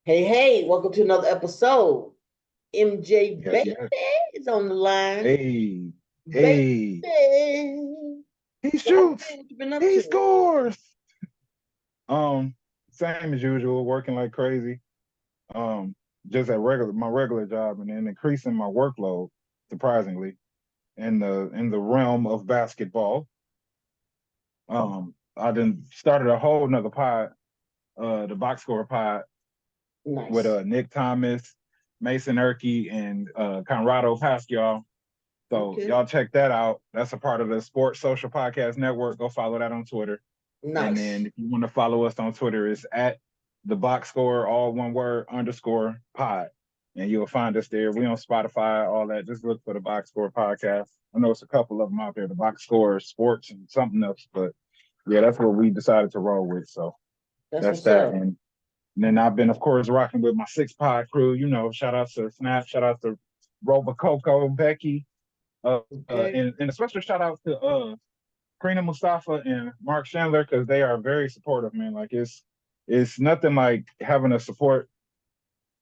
Hey, hey, welcome to another episode. MJ Yes, Baby yes. is on the line. Hey, Baby, hey. He what happened? shoots. What you been up He to? scores. Um, Same as usual, working like crazy. Um, just at my regular job, and then increasing my workload, surprisingly, in the realm of basketball. I done started a whole nother pod, the box score pod with Nice. Nick Thomas, Mason Erkey, and Conrado Pascal. So Okay. y'all check that out. That's a part of the Sports Social Podcast Network. Go follow that on Twitter. And Nice. then if you want to follow us on Twitter, it's at the box score, all one word, underscore pod. And you'll find us there. We on Spotify, all that. Just look for the box score podcast. I know it's a couple of them out there, the box score, sports, and something else. But yeah, that's what we decided to roll with. So That's that's what's that. up. And then I've been, of course, rocking with my six pod crew. Shout out to Snap, shout out to Rover Coco, Becky, Okay. and a special shout out to Karina Mustafa and Mark Chandler because they are very supportive, man. Like it's nothing like having a support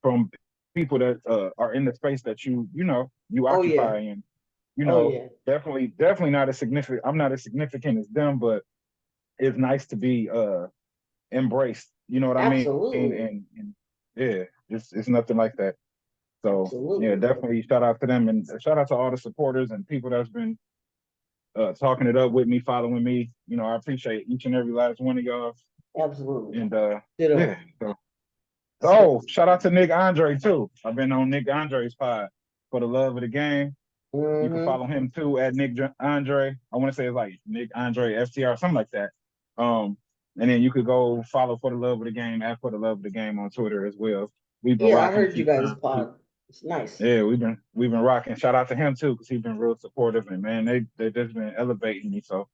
from people that are in the space that you Oh yeah. occupy, and Oh yeah. definitely not as significant. I'm not as significant as them, but it's nice to be embraced. You know what I mean? Absolutely. And yeah, it's nothing like that. So yeah, Absolutely. definitely shout out to them and shout out to all the supporters and people that's been talking it up with me, following me. I appreciate each and every last one of y'all. Absolutely. And yeah. Ditto. Oh, shout out to Nick Andre too. I've been on Nick Andre's pod for the love of the game. You can Mm-hmm. follow him too at Nick Andre. I want to say it's like Nick Andre FTR, something like that. Um, and then you could go follow for the love of the game at for the love of the game on Twitter as well. We've been Yeah, I rocking a heard you few guys times too. pod. It's nice. Yeah, we've been rocking. Shout out to him too, because he's been real supportive and man, they just been elevating me. So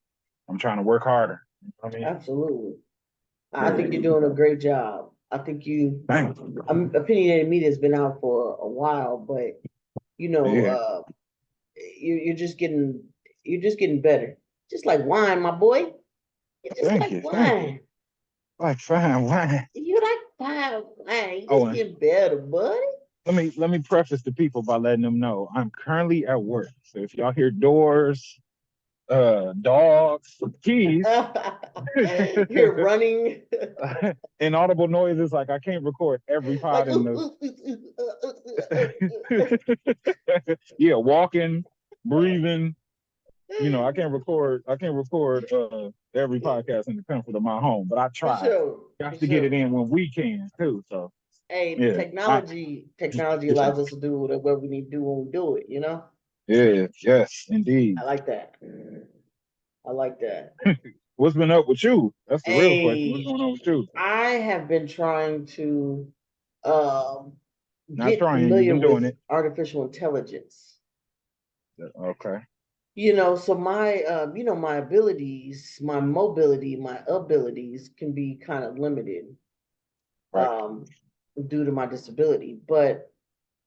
I'm trying to work harder. You know what I mean? Absolutely. I think you're Yeah. doing a great job. I think Thanks. opinionated media has been out for a while, but you know, Yeah. uh, you're just getting better. Just like wine, my boy. You're just Thank like you. Thank you. wine. Like fine wine. You like fine wine. You Oh, just and getting better, buddy. let me preface the people by letting them know I'm currently at work. So if y'all hear doors, dogs, keys, You're running inaudible noises, like I can't record every like pod in the yeah, walking, breathing. I can't record every podcast in the comfort of my home, but I for try. sure, for Got to get it sure. in when we can too. So Hey, yeah, technology allows us to do whatever we need to do when we do it, you know? yeah, yes, indeed. I like that. I like that. What's been up with you? That's the real question. What's Hey, going on with you? I have been trying to um, Not get trying. You've familiar been doing with it. artificial intelligence. Okay. So my abilities, my mobility, my abilities can be kind of limited Right. um, due to my disability, but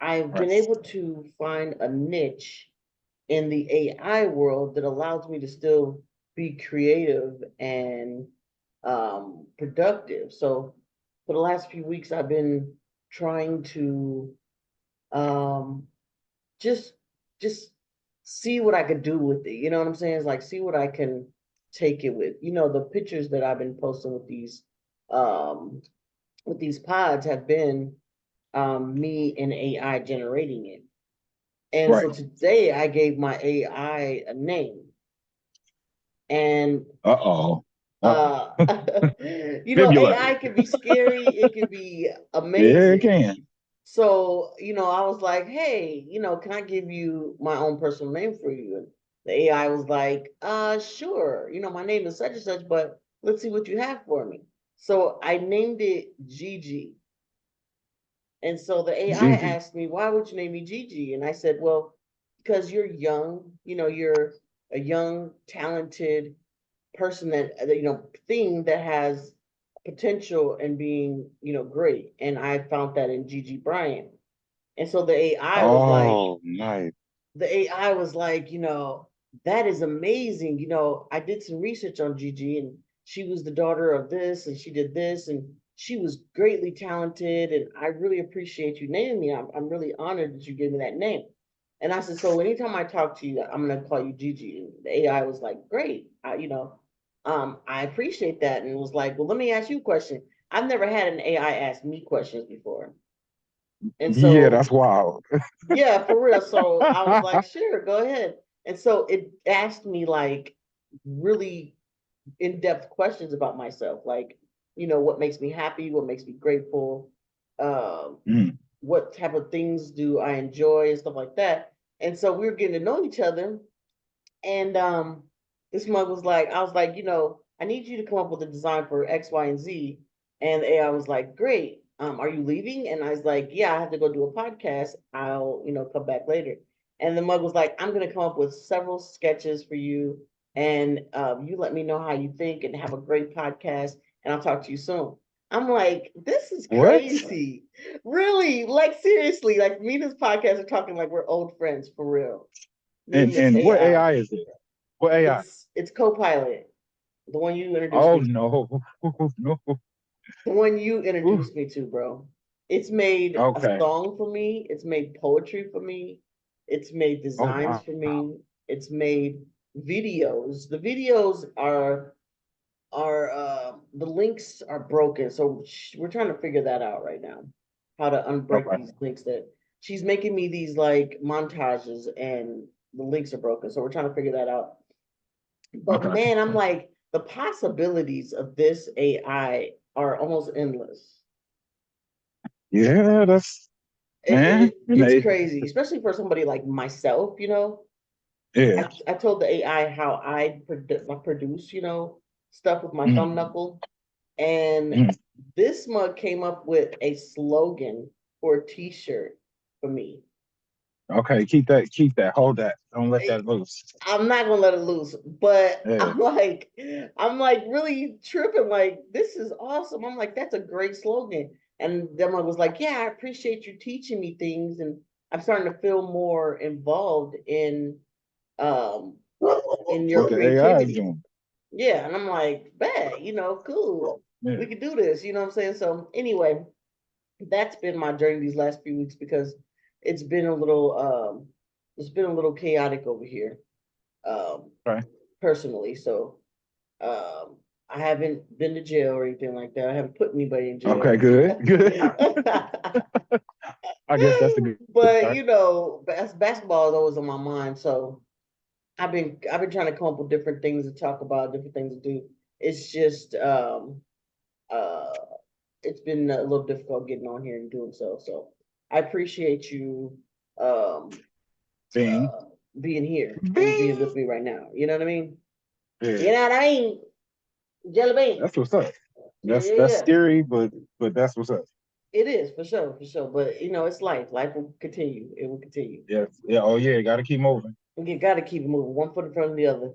I've been Right. able to find a niche in the AI world that allows me to still be creative and productive. So for the last few weeks, I've been trying to um, just just see what I could do with it. You know what I'm saying? It's like see what I can take it with. The pictures that I've been posting um, with these pods have been me and AI generating it. And Right. so today I gave my AI a name. And Uh-oh. Uh-oh. uh AI Fibulary. can be scary, it can be Yeah, it amazing. can. So, I was like, hey, can I give you my own personal name for you? And the AI was like, sure, my name is such and such, but let's see what you have for me. So I named it Gigi. And so the AI Gigi. asked me, why would you name me Gigi? And I said, well, because you're young, you're a young, talented person thing that has potential and being, great. And I found that in Gigi Bryant. And so Oh, nice. the AI was like, that is amazing. I did some research on Gigi and she was the daughter of this and she did this and she was greatly talented, and I really appreciate you naming me. I'm really honored that you gave me that name. And I said, so anytime I talk to you, I'm gonna call you Gigi. And the AI was like, great, I appreciate that, and was like, well, let me ask you a question. I've never had an AI ask me questions before, and Yeah, so that's wild. yeah, for real. So I was like, sure, go ahead. And so it asked me like really in-depth questions about myself, like, what makes me happy, what makes me grateful, um, Mm. what type of things do I enjoy and stuff like that. And so we were getting to know each other. And this mug was like, I was like, I need you to come up with a design for X, Y, and Z. And the AI was like, great. Are you leaving? And I was like, yeah, I have to go do a podcast. I'll, come back later. And the mug was like, I'm gonna come up with several sketches for you, and you let me know how you think, and have a great podcast. And I'll talk to you soon. I'm like, this is What? crazy. Really, like seriously, like me and this podcast are talking like we're old friends for real. Me and this And what AI. AI is it? What AI? It's Copilot, the one you introduced Oh me, no, no. the one you Ooh. introduced me to, bro. It's made a Okay. song for me. It's made poetry for me. It's made Oh designs wow. for me. It's made videos. The videos are the links are broken, so we're trying to figure that out right now. How to unbreak Okay. these links that she's making me these like montages, and the links are broken, so we're trying to figure that out. But Okay. man, I'm like, the possibilities of this AI are almost endless. Yeah, that's man. And It's they, crazy, especially for somebody like myself. yeah. I told the AI how I produce, stuff with my thumb Mm, knuckle. And mm. this mug came up with a slogan for a t-shirt for me. Okay, keep that, hold that. Don't let that loose. I'm not gonna let it loose, but Yeah. I'm like really tripping. Like, this is awesome. I'm like, that's a great slogan. And then I was like, yeah, I appreciate you teaching me things, and I'm starting to feel more involved um in your What the AI is creativity. doing. Yeah, and I'm like, bet, cool. Yeah. We could do this, you know what I'm saying? So anyway, that's been my journey these last few weeks, because it's been a little it's been a little chaotic over here. Um Okay. Personally. So um I haven't been to jail or anything like that. I haven't put anybody in Okay, jail. good. Good. I guess that's a good But start. basketball is always on my mind. So I've been trying to come up with different things to talk about, different things to do. It's just uh it's been a little difficult getting on here and doing so. So I appreciate you um Bing. uh being here and being Bing. with me right now. You know what I mean? Yeah. You know what I mean? Jelly bean. That's what's up. Yeah, That's yeah, that's yeah. scary, but that's what's up. It is for sure, for sure. But it's life. Life will continue. It will continue. Yes. Yeah. Oh yeah. Got to keep moving. You got to keep it moving, one foot in front of the other.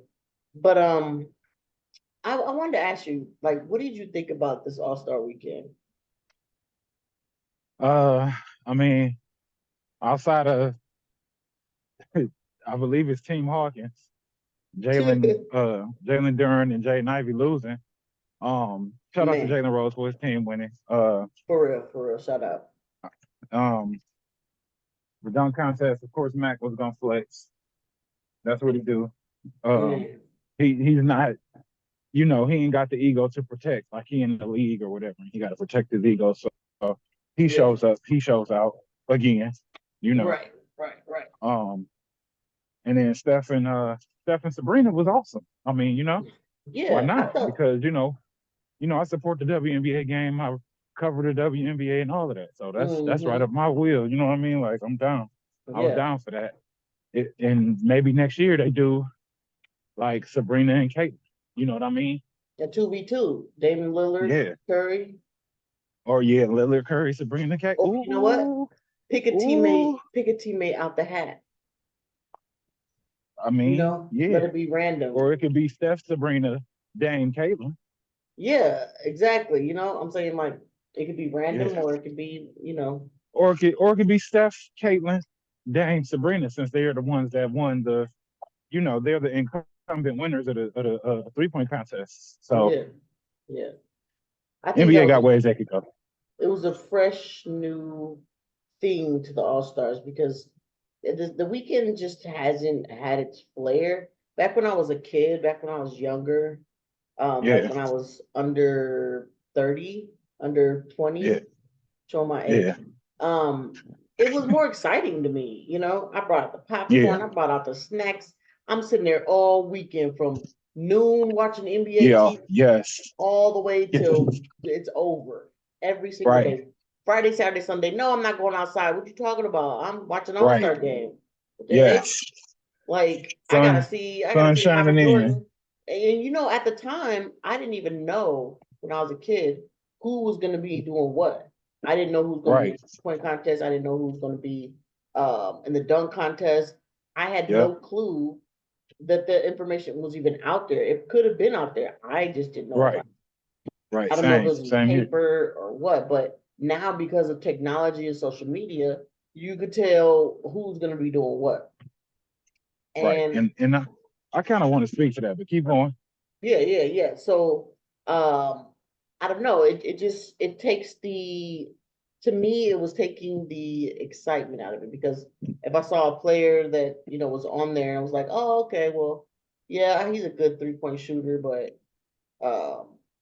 But I wanted to ask you, like, what did you think about this All Star weekend? Uh, I mean, outside of, I believe it's Team Hawkins, Jalen Duran and Jaden Ivey losing. Shout out to Man, Jalen Rose for his team winning. for real, shout out. Um, the dunk contest, of course, Mac was gonna flex. That's what he do. Um, Man, he's not, he ain't got the ego to protect like he in the league or whatever. He got to protect his ego. So he yeah, shows up. He shows out again. You know. right, right, right. Um, and then Steph and Sabrina was awesome. I mean, why Yeah, I not? thought. Because I support the WNBA game. I cover the WNBA and all of that. So that's right Hmm. up my wheel. You know what I mean? Like I'm down. I was Yeah, down for that. And maybe next year they do like Sabrina and Kate. You know what I mean? a 2v2, Damon Lillard, Yeah. Curry. Or yeah, Lillard, Curry, Sabrina, Kate. Or you know what? Ooh, Pick a ooh. teammate. Pick a teammate out the hat. I mean, Let yeah. it be random. Or it could be Steph, Sabrina, Dame, Caitlin. Yeah, exactly. I'm saying, like, it could be random, Yeah. or it could be, Or it could be Steph, Caitlin, Dame, Sabrina, since they are the ones that won they're the incumbent winners of the 3-point contest. So yeah, yeah. I think that NBA was got ways they could go. it was a fresh new thing to the All Stars because the weekend just hasn't had its flair. Back when I was a kid, back when I was younger, like Yeah, when I was under 30, under yeah, 20, showing my yeah, age, um, it was more exciting to me. I brought out the yeah, popcorn, I brought out the snacks. I'm sitting there all weekend from noon watching NBA yeah, TV yes, all the way yeah, till it's over every single right, day. Friday, Saturday, Sunday. No, I'm not going outside. What you talking about? I'm watching All right, Star game. What the heck? yes. Like Sun, I gotta sun see Michael shining in. Jordan. And at the time, I didn't even know when I was a kid who was gonna be doing what. I didn't know who was gonna be in Right. the point contest. I didn't know who was gonna be in the dunk contest. I had Yep. no clue that the information was even out there. It could have been out there. I just didn't know about Right. it. Right. I don't know if it Same. was in the Same here. paper or what, but now because of technology and social media, you could tell who's gonna be doing what. Right. And And I kind of want to speak to that, but keep going. yeah, yeah, yeah. So I don't know. It just it takes the to me it was taking the excitement out of it because if I saw a player that, was on there and I was like, oh, okay, well, yeah, he's a good 3-point shooter, but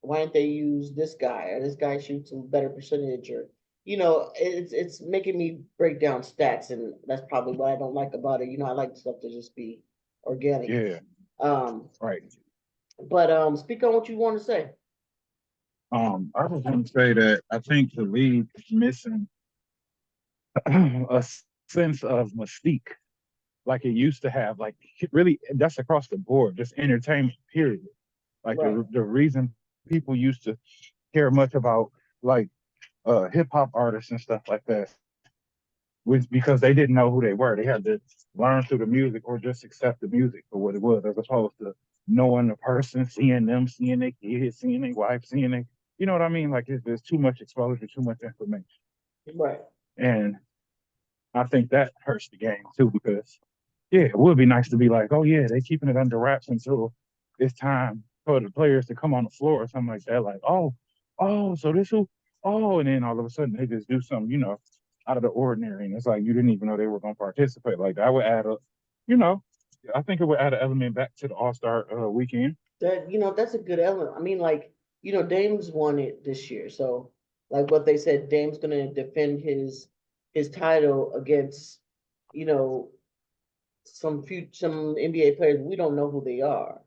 why didn't they use this guy or this guy shoots a better percentage or it's making me break down stats and that's probably what I don't like about it. I like stuff to just be organic. Yeah. Um, Right. but speak on what you want to say. I was going to say that I think the league is missing a sense of mystique like it used to have. Like really, that's across the board, just entertainment. Period. Like Right. the reason people used to care much about like hip hop artists and stuff like that was because they didn't know who they were. They had to learn through the music or just accept the music for what it was, as opposed to knowing the person, seeing them, seeing their kids, seeing their wife, seeing their, you know what I mean? Like there's too much exposure, too much information. Right. And I think that hurts the game too, because yeah, it would be nice to be like, oh yeah, they keeping it under wraps until it's time for the players to come on the floor or something like that. Like, oh, so this who, oh, and then all of a sudden they just do something, out of the ordinary, and it's like you didn't even know they were going to participate. Like that would add a, you know, I think it would add an element back to the All Star weekend. That's a good element. I mean, like, Dame's won it this year. So like what they said, Dame's gonna defend his title against, you know, some NBA players. We don't know who they are.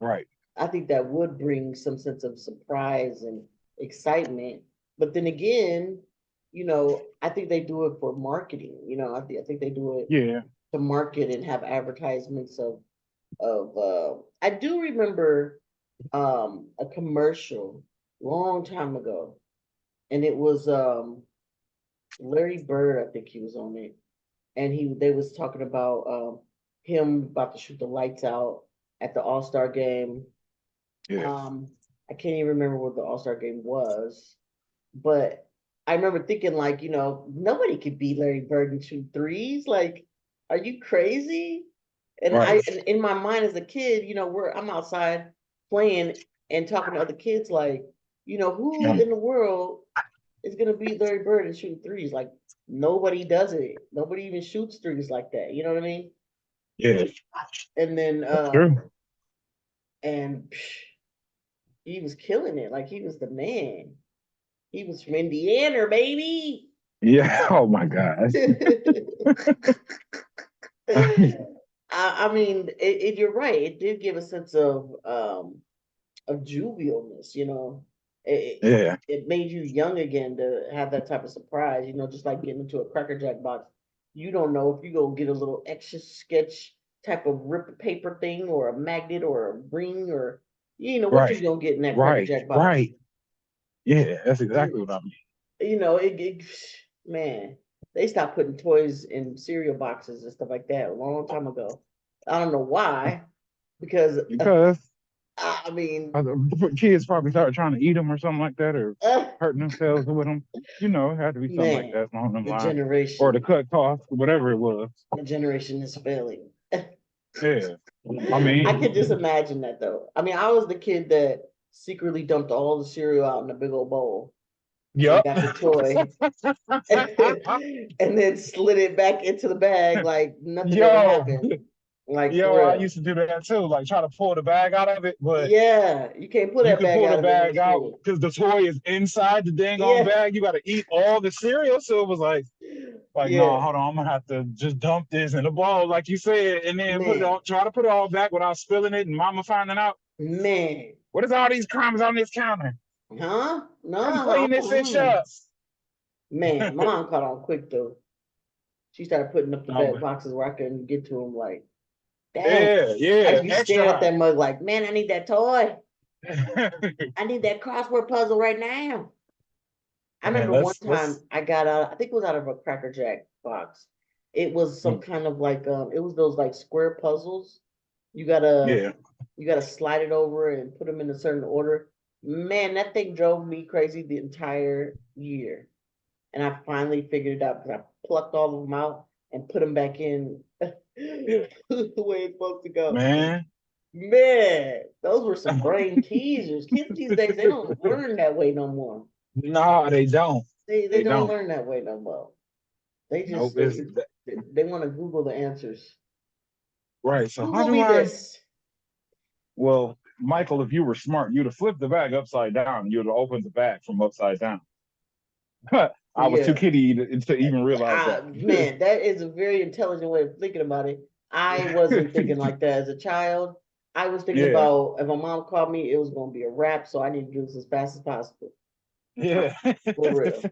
Right. I think that would bring some sense of surprise and excitement. But then again, I think they do it for marketing. I think they do it Yeah. to market and have advertisements of I do remember a commercial long time ago, and it was Larry Bird, I think he was on it, and they was talking about him about to shoot the lights out at the All-Star game. Yeah. um I can't even remember what the All-Star game was, but I remember thinking like, nobody could beat Larry Bird and shoot threes. Like, are you crazy? Right. And in my mind as a kid, I'm outside playing and talking to other kids like, who Mm. in the world is gonna beat Larry Bird and shoot threes? Like nobody does it. Nobody even shoots threes like that. You know what I mean? Yeah. And then That's true. and he was killing it. Like he was the man. He was from Indiana, baby. Yeah. Oh my God. I mean, you're right. It did give a sense of jovialness. It Yeah. it made you young again to have that type of surprise. Just like getting into a Cracker Jack box. You don't know if you go get a little extra sketch type of rip paper thing or a magnet or a ring or what Right. you're gonna get in that Cracker Right. Jack box. Right. Yeah. That's exactly You, what I mean. it man, they stopped putting toys in cereal boxes and stuff like that a long time ago. I don't know why, because Because I mean, other kids probably started trying to eat them or something like that, or uh, hurting themselves with them. It had to be something like man, that along them the lines, or to generation, cut costs, whatever it was. the generation is failing. Yeah, I I could mean, just imagine that though. I mean, I was the kid that secretly dumped all the cereal out in a big old bowl and Yep. got the toy and then slid it back into the bag like nothing ever Yo, happened. Like for yo, I real. used to do that too, like try to pull the bag out of it, but Yeah, you can't pull you that can bag pull the out of it when bag it's out full. because the toy is inside the dang on Yeah, bag. You got to eat all the cereal. So it was like, no, yeah, hold on, I'm gonna have to just dump this in a bowl, like you said, and then put it man, all, try to put it all back without spilling it, and mama finding out. man, What is all these crumbs on this counter? huh? Come No, clean this fish up. man, my mom caught on quick though. She started putting up the No, bed but boxes where I couldn't get to them. Like, dang, yeah, I yeah, used to be extra staring at hot. that mug like, man, I need that toy. I need that crossword puzzle right now. I Man, remember one time let's I got out, I think it was out of a Cracker Jack box. It was some mm, kind of like it was those like square puzzles. You gotta yeah. you gotta slide it over and put them in a certain order. Man, that thing drove me crazy the entire year. And I finally figured it out because I plucked all of them out and put them back in Yeah. the way it's supposed to go. Man. Man, those were some brain teasers. Kids these days, they don't learn that way no more. No, they don't. They They don't don't. learn that way no more. They Nope. just they want to Google the answers. Right. So how Google do me I? this. Well, Michael, if you were smart, you'd have flipped the bag upside down. You'd have opened the bag from upside down. I was too Yeah. kiddie to even realize that. Man, that is a very intelligent way of thinking about it. I wasn't thinking like that as a child. I was thinking Yeah. about if my mom called me, it was going to be a wrap, so I need to do this as fast as possible. Yeah. For real.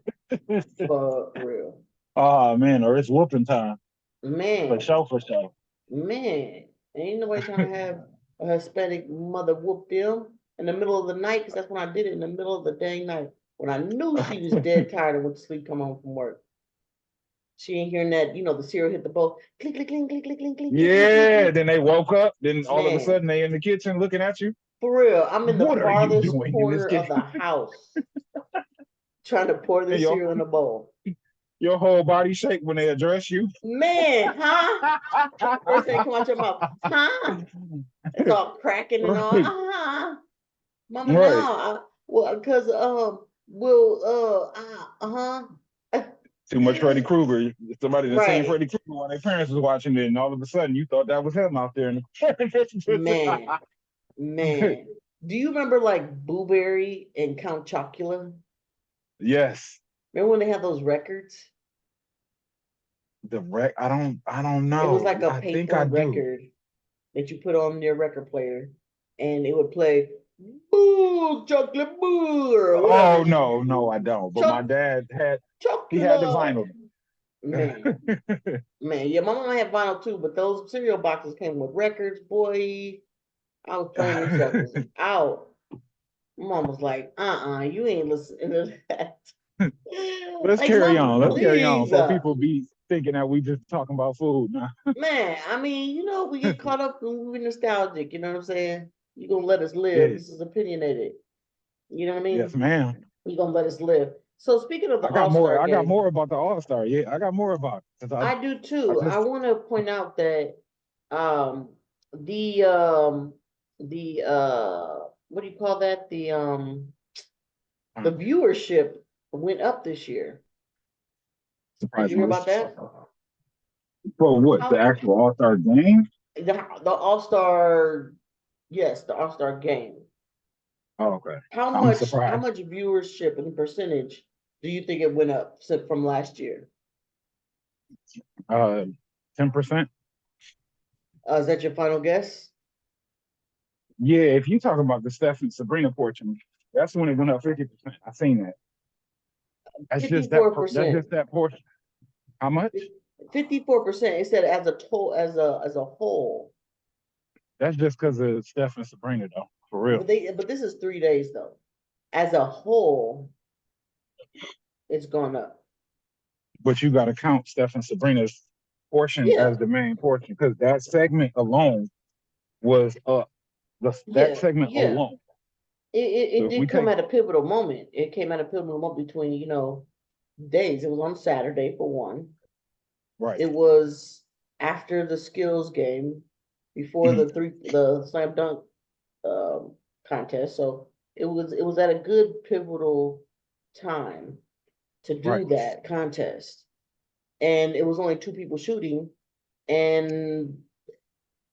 For real. Oh man, or it's whooping time. For Man, sure, for sure. man. Ain't nobody trying to have a Hispanic mother whoop them in the middle of the night, because that's when I did it in the middle of the dang night. When I knew she was dead tired and went to sleep, come home from work. She ain't hearing that, the cereal hit the bowl. Click, click, click, click, click, click, click, click, click, click, Yeah. click. Then they woke up. Then all of a Man, sudden they in the kitchen looking at you. for real, I'm in the What are you farthest doing in this corner of kitchen? the house trying to pour And this cereal in a bowl. your whole body shake when they address you. Man, huh? First thing come out your mouth, huh? It's all cracking and all. Right. Mama, Right. no, well, cause Too much Freddy Krueger. Somebody that seen right, Freddy Krueger while their parents was watching it, and all of a sudden you thought that was him out there in the man, man. Do you remember like Blueberry and Count Chocula? Yes. Remember when they had those records? The wreck. I don't It was know. like a I think I paper do. record that you put on your record player, and it would play "Boo Chocolate Boo" or whatever. Oh no, no, I don't. But my Choc dad had he had the Chocula. vinyl. Man, man, yeah, my mom had vinyl too, but those cereal boxes came with records. Boy, I was playing them suckers out. My mom was like, you ain't listening to that. Let's Like, carry mom, on. Let's carry on. please. For people be thinking that we just talking about food now. Man, I mean, we get caught up and we nostalgic, you know what I'm saying? You're gonna let us live. Yeah. This is opinionated. You know what I Yes, mean? ma'am. You're gonna let us live. So speaking of the I got All-Star more. I got game, more about the All Star. Yeah, I got more about it. 'Cause I do I too. I just want to point out that um the um the what do you call that? The viewership went up this year. Did you hear surprisingly. about that? For what? The How actual All Star game? the All-Star, yes, the All-Star game. Oh, okay. How I'm much how surprised. much viewership and percentage do you think it went up from last year? 10%. Is that your final guess? Yeah, if you talk about the Steph and Sabrina portion, that's when it went up 50%. I seen that. That's just that. That's 54%. just that portion. How much? 54%. It said as a total, as a whole. That's just because of Steph and Sabrina, though. For real. But this is 3 days though. As a whole, it's gone up. But you got to count Steph and Sabrina's portion Yeah, as the main portion because that segment alone was up. That yeah, segment yeah. alone. It So if we did come take, at a pivotal moment. It came at a pivotal moment between, days. It was on Saturday for one. right. It was after the skills game, before Mhm. the slam dunk um, contest. So it was at a good pivotal time to Right. do that contest. And it was only two people shooting, and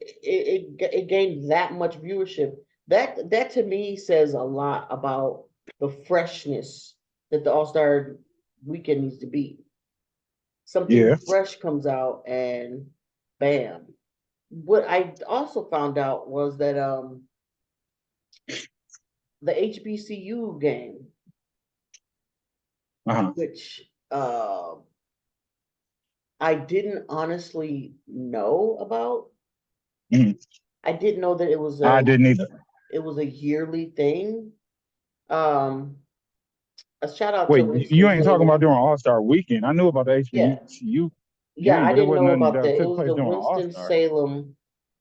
it gained that much viewership. That to me says a lot about the freshness that the All-Star weekend needs to be. Something Yeah. fresh comes out and bam. What I also found out was that the HBCU game, Uh-huh. which I didn't honestly know about. Mhm. I didn't know that I didn't either. it was a yearly thing. Um, a shout out to Wait, you ain't talking about Winston-Salem. during All-Star weekend. I knew about the Yeah, HBCU yeah, game, I but it didn't wasn't know nothing about that that. It took was place the during All-Star. Winston-Salem,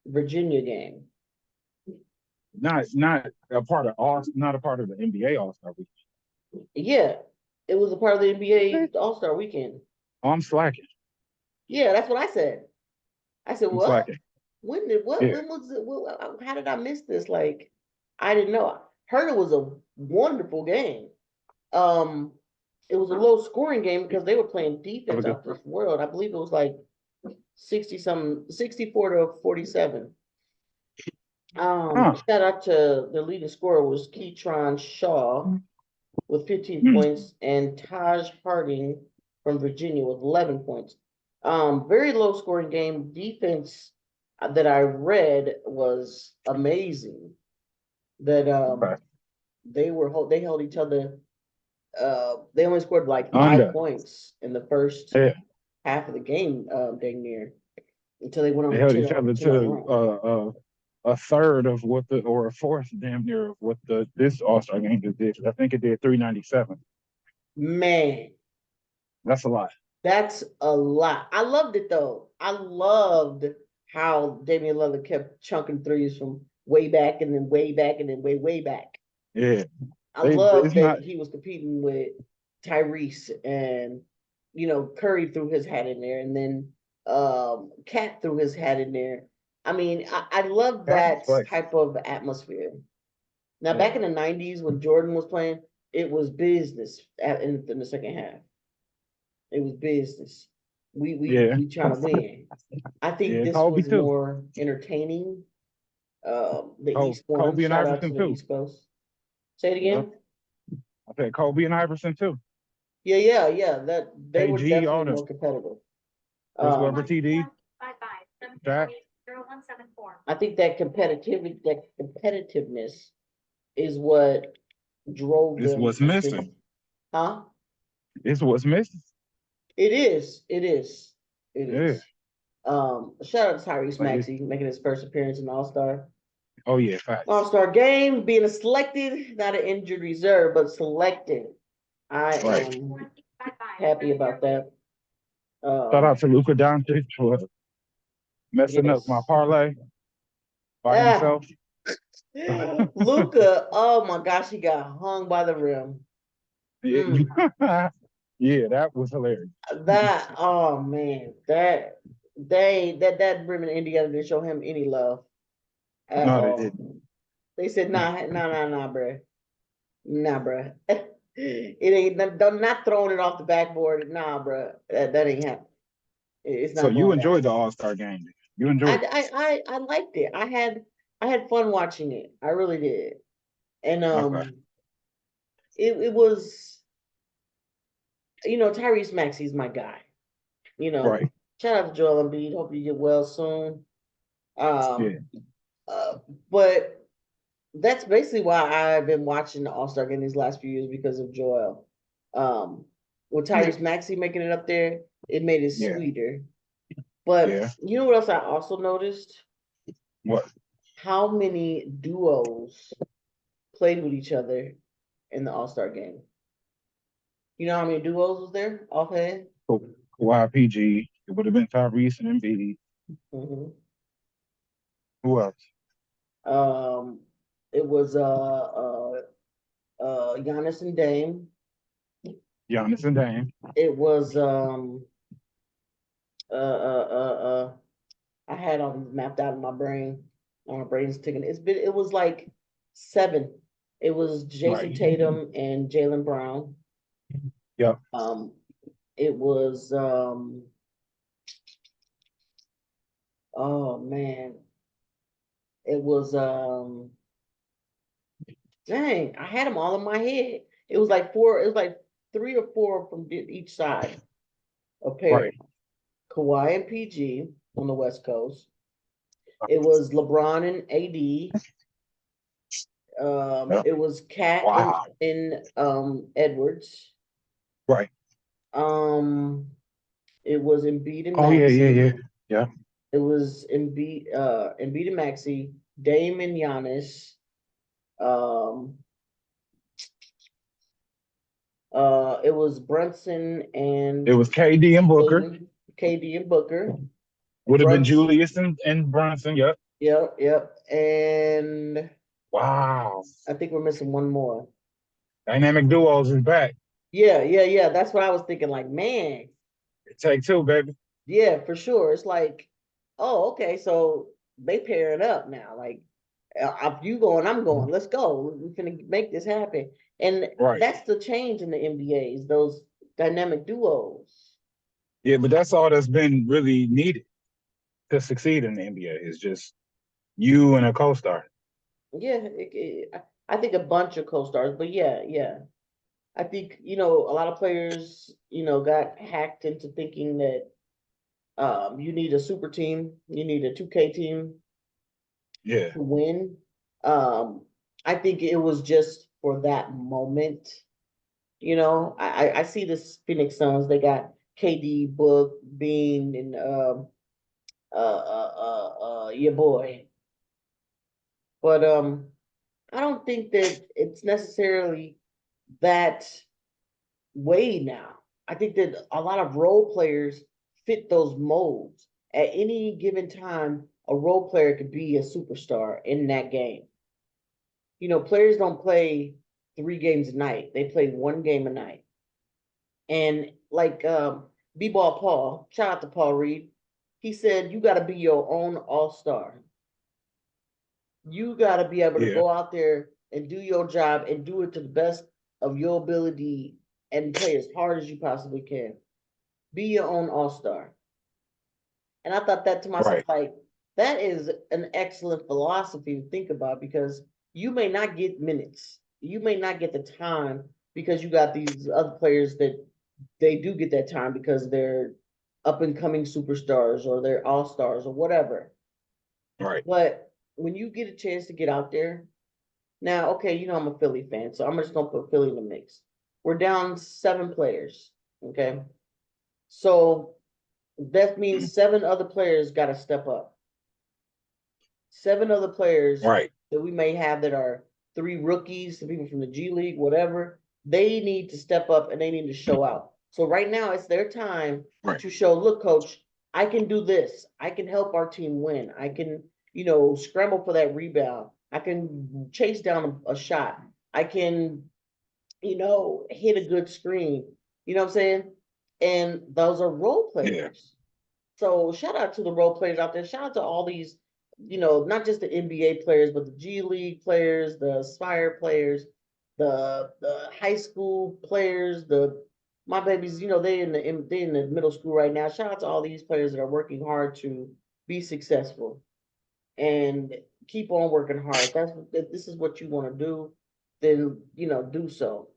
Virginia game. Not a part of not a part of the NBA All-Star weekend. Yeah, it was a part of the Okay. NBA All-Star weekend. Oh, I'm slacking. Yeah, that's what I said. I said, I'm what? slacking. Yeah. When was it? How did I miss this? Like, I didn't know. I heard it was a wonderful game. Um, it was a low scoring game because they were playing Have a defense good out this world. I believe it was like 60 something, 64 to 47. huh. Shout out to the leading scorer was Keytron Shaw with 15 Mm. points and Taj Harding from Virginia with 11 points. Very low scoring game. Defense that I read was amazing. That Okay. they held each other. They only scored like five Under. points in the first Yeah. half of the game, dang near, until they went They on a held each other 10-0 to run. a third of what the or a fourth damn near of what the this All-Star game just did. I think it did 397. Man, That's a lot. that's a lot. I loved it though. I loved how Damian Lillard kept chunking threes from way back and then way back and then way back. Yeah. I It's love not that he was competing with Tyrese and Curry threw his hat in there and then Cat threw his hat in there. I mean, I love that was that flex. type of atmosphere. Now Yeah. back in the 90s when Jordan was playing, it was business in the second half. It was business. We we Yeah. we trying to win. I think Yeah. this Kobe was too. more entertaining. The East won. Kobe and Shout out to Iverson the too. East Coast. Say it Yeah. again. I said Kobe and Iverson too. Yeah. That they were KG, all definitely them. more competitive. Chris Webber, Um, TD, Shaq. I think that competitiveness is what drove It's them what's into, missing. huh? It's what's missing. It is. It is. It Yeah. is. Shout out to Tyrese Like it, Maxey making his first appearance in All-Star. oh yeah, facts. All-Star game, being a selected, not an injured reserve, but selected. I Right. am happy about that. Shout Um, out to Luka Doncic for messing up my yes. parlay by Ah, himself. Luca, oh my gosh, he got hung by the rim. Yeah, Mm, that was hilarious. oh man, that rim in Indiana didn't show him any love at No, they all. didn't. They said, nah, bruh. Nah, bruh. It ain't not throwing it off the backboard. Nah, bruh. That ain't happening. It's So not you going down. enjoyed the All Star game. You enjoyed it. I liked it. I had fun watching it. I really did. And Okay. it was, Tyrese Maxey's my guy. You know, Right. shout out to Joel Embiid. Hope you get well soon. Yeah. Um, uh, but that's basically why I've been watching the All-Star game these last few years because of Joel. Um, with Yeah. Tyrese Maxey making it up there, it made it Yeah. sweeter. But Yeah. you know what else I also noticed? What? How many duos played with each other in the All-Star game? You know how many duos was there offhand? Kawhi PG. It would have been Tyrese and Embiid. Hmm. Who else? Um, it was Giannis and Dame. Giannis and Dame. It was uh uh uh uh I had all these mapped out in my brain. My brain's ticking. It was like seven. It was Jason Right. Tatum and Jalen Brown. Yep. Um, it was oh man, it was dang, I had them all in my head. It was like four. It was like three or four from each side. A pair. Right. Kawhi and PG on the West Coast. It was LeBron and AD. Yep. It was Cat and Wow. Edwards. Right. Um, it was Embiid and Oh yeah, yeah, Maxi. yeah. Yeah. It was Embiid and Maxi, Dame and Giannis. Um, it was Brunson It and was KD and Booker. KD and Booker. Would have been Brunson, Julius and Brunson. Yep. yep, yep. And Wow. I think we're missing one more. Dynamic duos is back. Yeah, yeah, yeah. That's what I was thinking. Like, man, Take two, baby. yeah, for sure. It's like, oh, okay, so they pairing up now. Like, if you going, I'm going. Let's go. We're gonna make this happen. And Right. that's the change in the NBA is those dynamic duos. Yeah, but that's all that's been really needed to succeed in the NBA is just you and a co-star. Yeah, I think a bunch of co-stars, but yeah, yeah. I think, a lot of players, got hacked into thinking that you need a super team, you need a 2K team Yeah. to win. Um, I think it was just for that moment. I see this Phoenix Suns, they got KD, Book, Bean, and your boy. But I don't think that it's necessarily that way now. I think that a lot of role players fit those molds. At any given time, a role player could be a superstar in that game. Players don't play 3 games a night. They play 1 game a night. And like B-Ball Paul, shout out to Paul Reed. He said you gotta be your own all-star. You gotta be able to Yeah. go out there and do your job and do it to the best of your ability and play as hard as you possibly can. Be your own all-star. And I thought that to myself, Right. like, that is an excellent philosophy to think about because you may not get minutes. You may not get the time because you got these other players that they do get that time because they're up and coming superstars or they're all stars or whatever. Right. But when you get a chance to get out there, now, okay, I'm a Philly fan, so I'm just gonna put Philly in the mix. We're down 7 players. Okay. So that means 7 other players got to step up. 7 other players Right. that we may have that are 3 rookies, some people from the G League, whatever, they need to step up and they need to show out. So right now it's their time Right. to show, look, coach, I can do this. I can help our team win. I can, scramble for that rebound. I can chase down a shot. I can, hit a good screen. You know what I'm saying? And those are role Yeah. players. So shout out to the role players out there. Shout out to all these, not just the NBA players, but the G League players, the Aspire players, the high school players, the my babies, they in the middle school right now. Shout out to all these players that are working hard to be successful and keep on working hard. If this is what you want to do, then do so.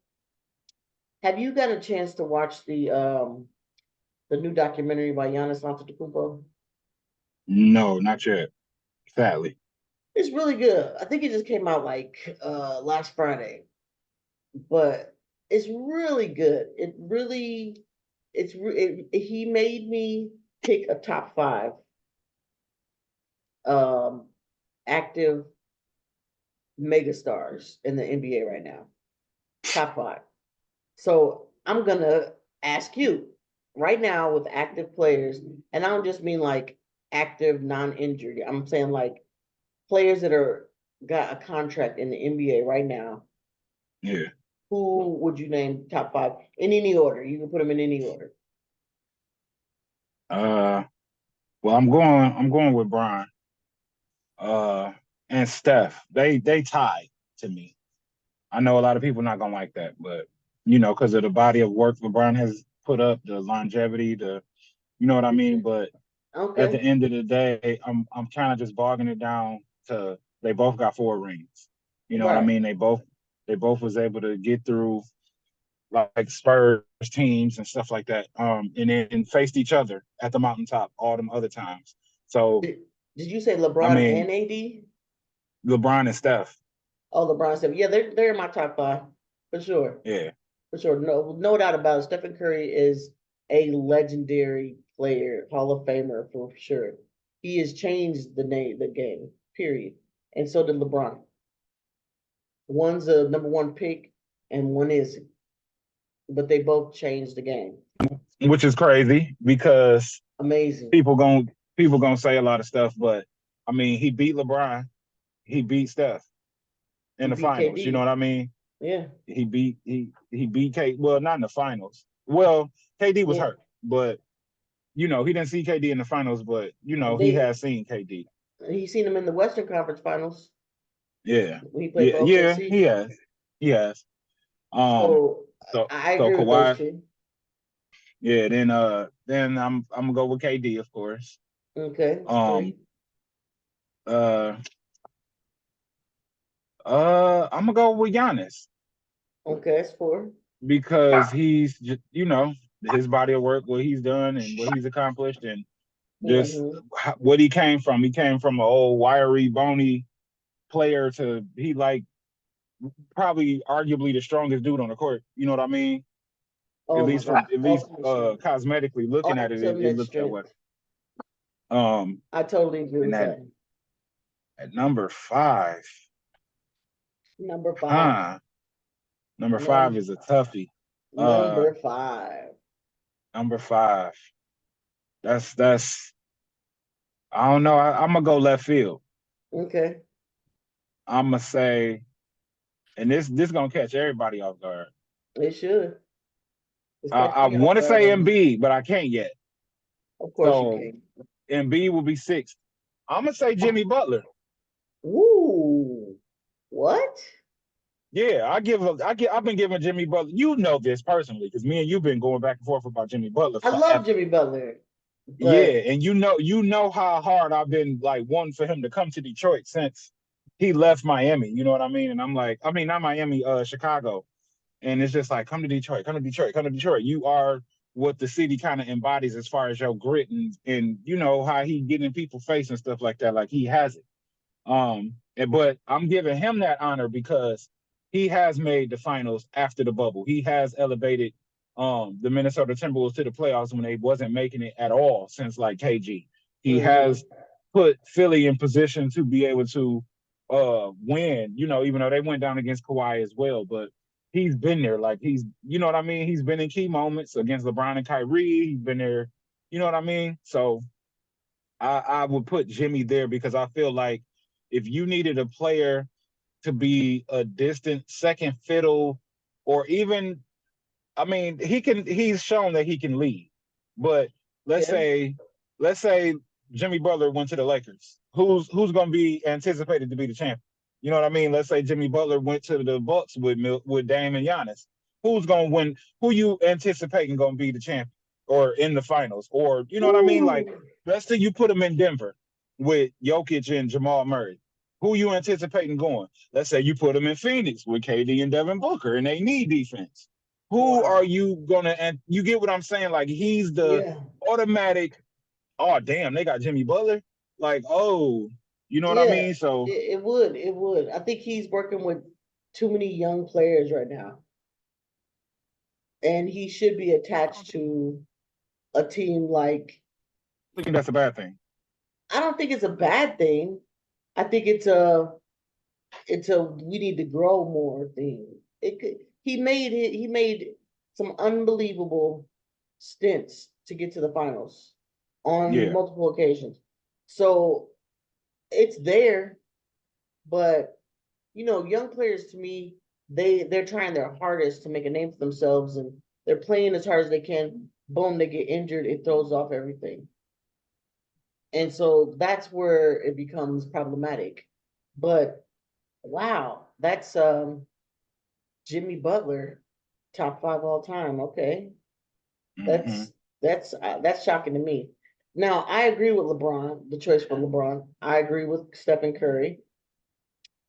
Have you got a chance to watch the new documentary by Giannis Antetokounmpo? No, not yet. Sadly. It's really good. I think it just came out like last Friday, but it's really good. He made me pick a top 5 um active megastars in the NBA right now. Top 5. So I'm gonna ask you right now with active players, and I don't just mean like active non-injured. I'm saying like players that are got a contract in the NBA right now. Yeah. Who would you name top 5 in any order? You can put them in any order. Uh well I'm going with Brian. Uh and Steph. They tied to me. I know a lot of people not gonna like that, but you know, because of the body of work LeBron has put up, the longevity, the you know what I mean. But at the Okay. end of the day, I'm kind of just bogging it down to they both got 4 rings. You know what I Right. mean? They both was able to get through like Spurs teams and stuff like that, and then faced each other at the mountaintop all them other times. So Did you say I LeBron mean, and AD? LeBron and Steph, Oh, LeBron said, yeah, they're in my top five for sure. yeah, For sure. No doubt about it. Stephen Curry is a legendary player, Hall of Famer for sure. He has changed the game, period. And so did LeBron. One's a number one pick and one isn't. But they both changed the game. which is crazy because Amazing. people going people gonna say a lot of stuff, but I mean, he beat LeBron, he beat Steph He in the beat finals. You know KD. what I mean? Yeah. He beat K. Well, not in the finals. Well, KD was Yeah. hurt, but you know he didn't see KD in the finals, but you know he They has seen KD. He seen him in the Western Conference Finals Yeah, when he played yeah, for yeah. He OKC. has, he has. Um, So so I so agree with those Kawhi, two. yeah. Then I'm gonna go with KD, of course. Okay, it's Um, three. uh, I'm gonna go with Giannis Okay, it's four. because he's just, you know, his body of work, what he's done and what he's accomplished, and just Mm-hmm. what he came from. He came from an old wiry, bony player to he like probably arguably the strongest dude on the court. You know what I mean? Oh my God. At least Ultimate strength. cosmetically looking at it, it Ultimate looks that way. strength. Um, I totally agree and with that that. at number five, Number five. huh? Number five Num is a toughie. Uh, Number five. number five. That's. I don't know. I'm gonna go left field. Okay. I'm gonna say, and this gonna catch everybody off guard. It should. It's catching I me off want to guard say right now. Embiid, but I can't yet. Of course you So can. Embiid will be sixth. I'm gonna say Jimmy Butler. Woo. What? Yeah, I've been giving Jimmy Butler. You know this personally because me and you've been going back and forth about Jimmy Butler I love forever. Jimmy Butler, Yeah, but and you know how hard I've been like wanting for him to come to Detroit since he left Miami. You know what I mean? And I'm like, I mean, not Miami, Chicago. And it's just like, come to Detroit, come to Detroit, come to Detroit. You are what the city kind of embodies as far as your grit and you know how he get in people's face and stuff like that. Like he has it. But I'm giving him that honor because he has made the finals after the bubble. He has elevated the Minnesota Timberwolves to the playoffs when they wasn't making it at all since like KG. He mm-hmm. has put Philly in position to be able to win, you know, even though they went down against Kawhi as well, but he's been there. Like he's, you know what I mean? He's been in key moments against LeBron and Kyrie. He's been there, you know what I mean? So I would put Jimmy there because I feel like if you needed a player to be a distant second fiddle, or even, I mean, he's shown that he can lead. But let's Yeah. say, let's say Jimmy Butler went to the Lakers. Who's going to be anticipated to be the champion? You know what I mean? Let's say Jimmy Butler went to the Bucks with Dame and Giannis. Who's going to win? Who you anticipating going to be the champion or in the finals? Or you know what I mean? Like Ooh. let's say you put him in Denver with Jokic and Jamal Murray. Who you anticipating going? Let's say you put him in Phoenix with KD and Devin Booker, and they need defense. Who are Wow. you gonna? And you get what I'm saying? Like he's the Yeah. automatic. Oh damn, they got Jimmy Butler. Like oh, you know what I Yeah. mean? So It would. It would. I think he's working with too many young players right now, and he should be I don't attached to a team like. think that's a bad thing. I don't think it's a bad thing. I think it's a we need to grow more thing. It could, he made some unbelievable stints to get to the finals on Yeah, multiple occasions. So it's there, but young players to me, they're trying their hardest to make a name for themselves and they're playing as hard as they can. Boom, they get injured, it throws off everything. And so that's where it becomes problematic. But wow, that's Jimmy Butler, top 5 all time. Okay, Mm-hmm. that's that's shocking to me. Now I agree with LeBron, the choice for LeBron. I agree with Stephen Curry.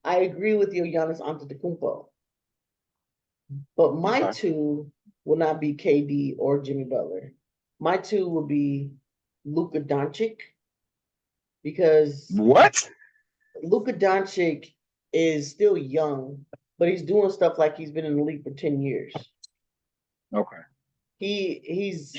I agree with you, Giannis Antetokounmpo. But my Okay. two will not be KD or Jimmy Butler. My two will be Luka Doncic because What? Luka Doncic is still young, but he's doing stuff like he's been in the league for 10 years. Okay. He's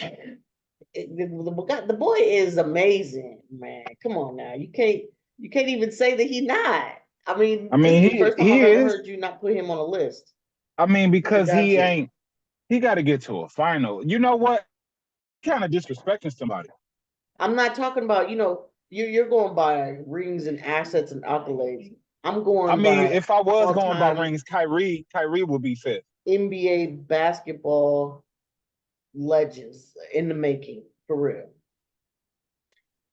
the boy is amazing, man. Come on now. You can't even say that he's not. I mean, I this mean, is the first time he I've ever is. heard you not put him on a list. I mean, Luka because he Doncic. ain't. He got to get to a final. You know what? Kind of disrespecting somebody. I'm not talking about, you're going by rings and assets and accolades. I'm I going mean, by if I was going by all-time rings, Kyrie would be fifth. NBA basketball legends in the making, for real.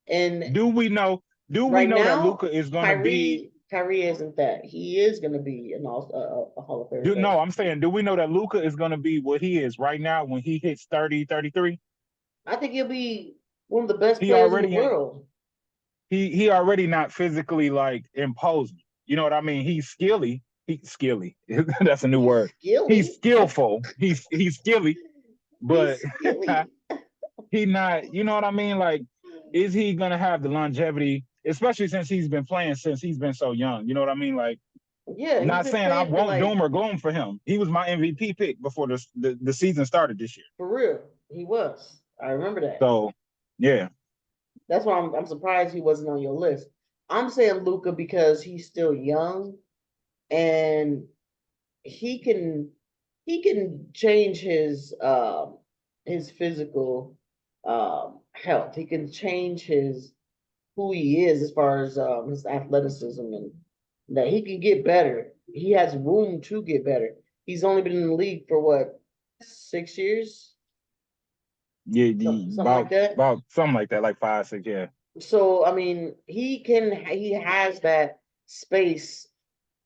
And Do we know? Do we right know that now, Luca is going to be? Kyrie isn't that. He is going to be a Hall of Fame Do first. no, I'm saying, do we know that Luca is going to be what he is right now when he hits 30, 33? I think he'll be one of the best He players in the already ain't. world. He already not physically like imposing. You know what I mean? He's skilly. He's skilly. That's a new He's word. He's skilly. skillful. He's skilly, but He's skilly. he not. You know what I mean? Like, is he gonna have the longevity? Especially since he's been playing since he's been so young. You know what I mean? Like, Yeah, he's not been saying I playing for won't like doom or gloom for him. He was my MVP pick before the season started this year. for real. He was. I remember that. So, yeah. That's why I'm surprised he wasn't on your list. I'm saying Luca because he's still young and he can he can change his physical health. He can change his who he is as far as his athleticism and that he can get better. He has room to get better. He's only been in the league for what 6 years, Yeah, something like that. about something like that, like 5, 6. Yeah, So I mean, he has that space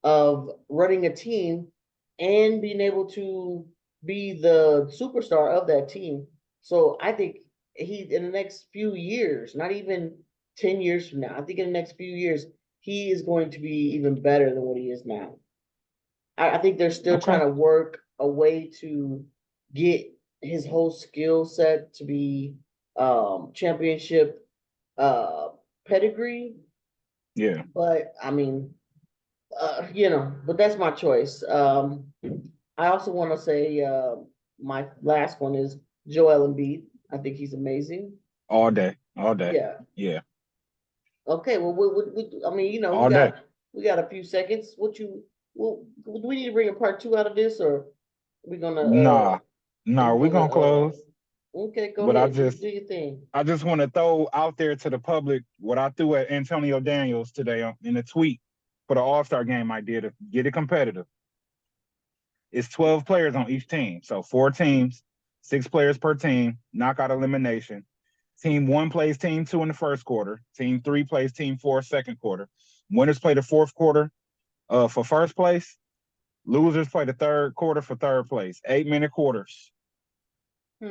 of running a team and being able to be the superstar of that team. So I think he in the next few years, not even 10 years from now, I think in the next few years, he is going to be even better than what he is now. I think they're still okay, trying to work a way to get his whole skill set to be championship uh pedigree. yeah, But I mean, but that's my choice. I also want to say my last one is Joel Embiid. I think he's amazing. all day, all day, Yeah. yeah, Okay. Well, I mean, we all day. got a few seconds. Do we need to bring a part two out of this, or we gonna Nah, we nah, we gonna gonna close. okay, go But ahead, do your thing. I just want to throw out there to the public what I threw at Antonio Daniels today in a tweet for the All Star game idea to get it competitive. It's 12 players on each team, so 4 teams, 6 players per team, knockout elimination. Team one plays team two in the first quarter. Team three plays team four second quarter. Winners play the fourth quarter for first place. Losers play the third quarter for third place. 8-minute quarters.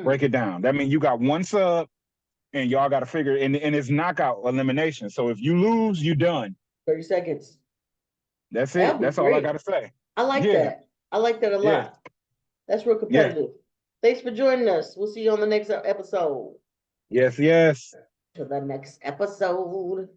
Break Hmm. it down. That means you got one sub and y'all got to figure and it's knockout elimination. So if you lose, you done. 30 seconds. That's That'd it. be That's all I got great. to say. I like Yeah, that. I like that a yeah, lot. That's real yeah. competitive. Thanks for joining us. We'll see you on the next episode. Yes, yes. To the next episode.